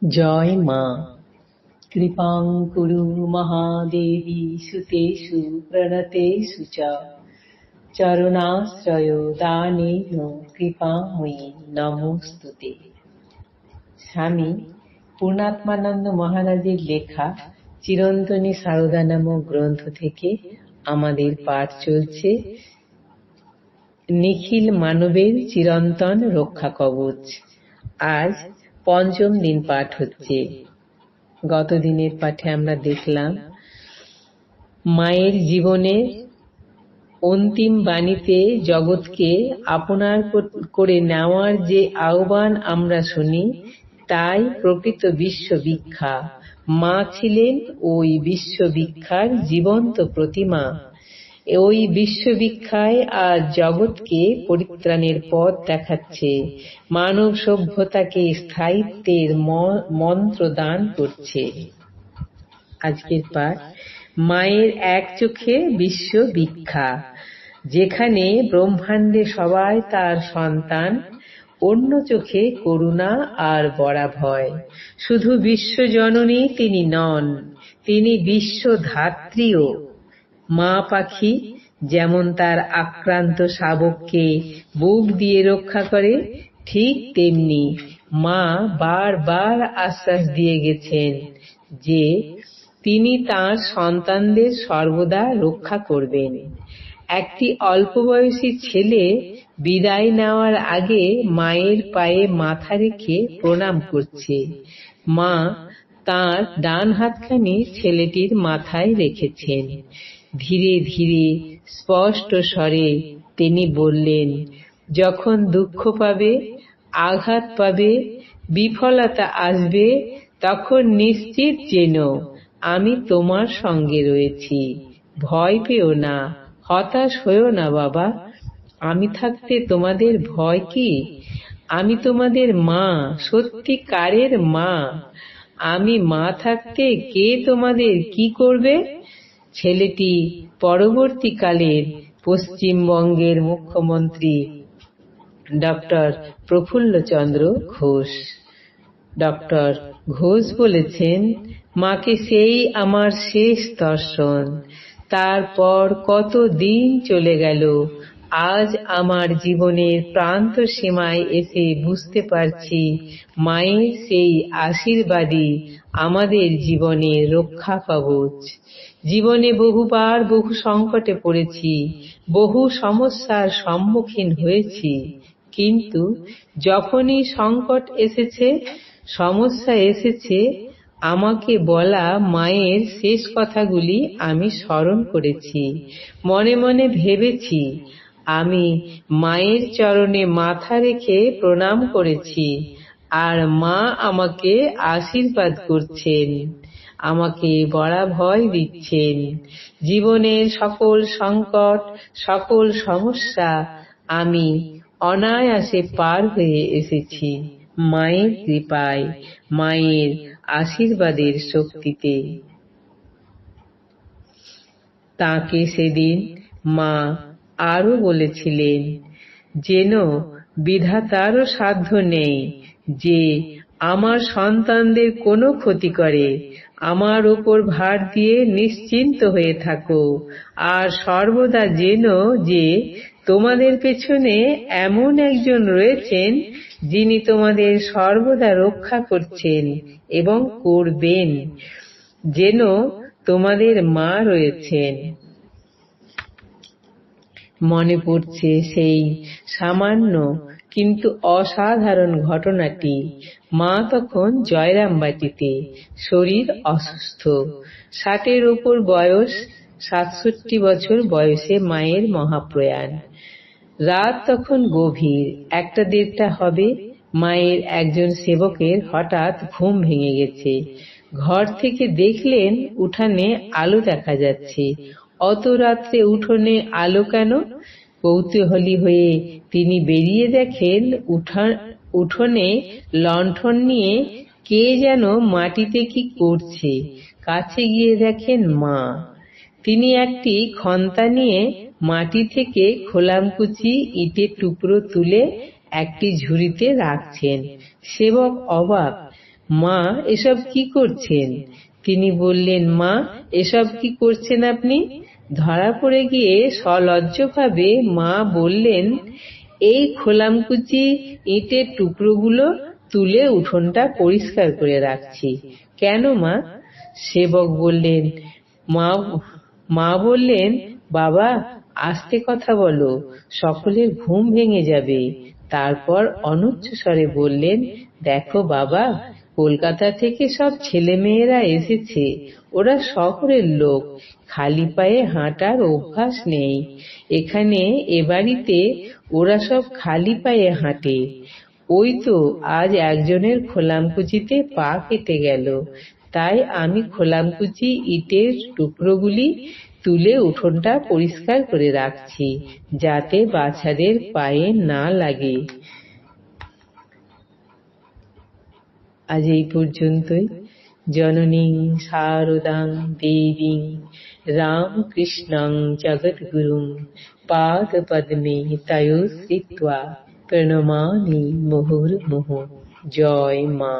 জয় মা। কৃপাং কুরু মহাদেবী সুতেষু প্রণতেষু চ চরণাশ্রয় দানেন কৃপাময়ী নমস্তুতে। স্বামী পূর্ণাত্মানন্দ মহারাজের লেখা চিরন্তনী সারদা নামক গ্রন্থ থেকে আমাদের পাঠ চলছে নিখিল মানবের চিরন্তন রক্ষা কবচ। আজ পঞ্চম দিন পাঠ হচ্ছে। গত দিনের পাঠে আমরা দেখলাম মায়ের জীবনের অন্তিম বাণীতে জগৎকে আপনার করে নেওয়ার যে আহ্বান আমরা শুনি, তাই প্রকৃত বিশ্বভিক্ষা। মা ছিলেন ওই বিশ্বভিক্ষার জীবন্ত প্রতিমা। ওই বিশ্বভিক্ষায় আজ জগৎকে পরিত্রাণের পথ দেখাচ্ছে, মানব সভ্যতাকে স্থায়িত্বের মন্ত্র দান করছে। আজকের পাঠ মায়ের এক চোখে বিশ্বভিক্ষা। যেখানে ব্রহ্মাণ্ডে সবাই তার সন্তান, অন্য চোখে করুণা আর বড়া ভয়। শুধু বিশ্বজননী তিনি নন, তিনি বিশ্বধাত্রীও। মা পাখি যেমন তার আক্রান্ত শাবককে বুক দিয়ে রক্ষা করে, ঠিক তেমনি মা বারবার আশ্বাস দিয়ে গেছেন যে তিনি তাঁর সন্তানদের সর্বদা রক্ষা করবেন। একটি অল্প বয়সী ছেলে বিদায় নেওয়ার আগে মায়ের পায়ে মাথা রেখে প্রণাম করছে। মা তাঁর ডান হাতখানি ছেলেটির মাথায় রেখেছেন। ধীরে ধীরে স্পষ্ট স্বরে তিনি বললেন, যখন দুঃখ পাবে, আঘাত পাবে, বিফলতা আসবে, তখন নিশ্চিত জেনো আমি তোমার সঙ্গে রয়েছি। ভয় পেও না, হতাশ হয়েও না বাবা। আমি থাকতে তোমাদের ভয় কি? আমি তোমাদের মা, সত্যিকারের মা। আমি মা থাকতে কে তোমাদের কি করবে? ছেলেটি পরবর্তীকালের পশ্চিমবঙ্গের মুখ্যমন্ত্রী ডক্টর প্রফুল্লচন্দ্র ঘোষ। ডক্টর ঘোষ বলেছেন, মাকে সেই আমার শেষ দর্শন। তারপর কত দিন চলে গেল। আজ আমার জীবনের প্রান্ত সীমায় এসে বুঝতে পারছি, মায়ের সেই আশীর্বাদই আমাদের জীবনের রক্ষা কবচ। জীবনে বহুবার বহু সংকটে পড়েছি, বহু সমস্যার সম্মুখীন হয়েছি, কিন্তু যখনই সংকট এসেছে, সমস্যা এসেছে, আমাকে বলা মায়ের শেষ কথাগুলি আমি স্মরণ করেছি। মনে মনে ভেবেছি, আমি মায়ের চরণে মাথা রেখে প্রণাম করেছি, আর মা আমাকে আশীর্বাদ করছেন, আমাকে বড়া ভয় দিচ্ছেন। জীবনের সকল সংকট, সকল সমস্যা আমি অনায়াসে পার হয়ে এসেছি মায়ের কৃপায়, মায়ের আশীর্বাদের শক্তিতে। তাকে সেদিন মা আরো বলেছিলেন, যেন বিধাতারও সাধ্য নেই যে আমার সন্তানদের কোনো ক্ষতি করে। আমার ওপর ভার দিয়ে নিশ্চিন্ত হয়ে থাকো, আর সর্বদা জেনো যে তোমাদের পেছনে এমন একজন রয়েছেন যিনি তোমাদের সর্বদা রক্ষা করছেন এবং করবেন। যেন তোমাদের মা রয়েছেন। মনে পড়ছে সেই সামান্য কিন্তু অসাধারণ ঘটনাটি। মা তখন জয়রামবাটিতে, শরীর অসুস্থ, 60-এর ওপর বয়স, 67 বছর বয়সে মায়ের মহাপ্রয়াণ। রাত তখন গভীর, 1-1:30 হবে। মায়ের একজন সেবকের হঠাৎ ঘুম ভেঙে গেছে। ঘর থেকে দেখলেন উঠানে আলো দেখা যাচ্ছে। অত রাত্রে উঠোনে আলো কেন? কৌতূহলী হয়ে তিনি বেরিয়ে দেখেন উঠোনে লণ্ঠন নিয়ে কে যেন মাটিতে কি করছে। কাছে গিয়ে দেখেন মা। তিনি একটি খন্তা নিয়ে মাটি থেকে খোলামকুচি ইটের টুকরো তুলে একটি ঝুড়িতে রাখছেন। সেবক অবাক, মা, এসব কি করছেন? তিনি বললেন, মা, এসব কি করছেন আপনি? ধরা পড়ে গিয়ে সলজ্জভাবে মা বললেন, এই খোলামকুচি ইটের টুকরোগুলো তুলে উঠোনটা পরিষ্কার করে রাখছি। কেন মা? সেবক বললেন। মা বললেন, বাবা, আস্তে কথা বলো, সকলের ঘুম ভেঙে যাবে। তারপর অনুচ্চ স্বরে বললেন, দেখো বাবা, কলকাতা থেকে সব ছেলেমেয়েরা এসেছে। ওরা শহরের লোক, খালি পায়ে হাঁটার অভ্যাস নেই। এখানে এ বাড়িতে ওরা সব খালি পায়ে হাঁটে। ওই তো আজ একজনের খোলামকুচিতে পা কেটে গেল, তাই আমি খোলামকুচি ইটের টুকরোগুলি তুলে উঠোনটা পরিষ্কার করে রাখছি, যাতে বাচ্চাদের পায়ে না লাগে। আজ এই পর্যন্তই। জননীং শারদাং দেবীং রামকৃষ্ণং জগদ্গুরুং পাদ পদ্মে তয়োশ্রিত্বা প্রণমামি মুহুর্মুহুঃ। জয় মা।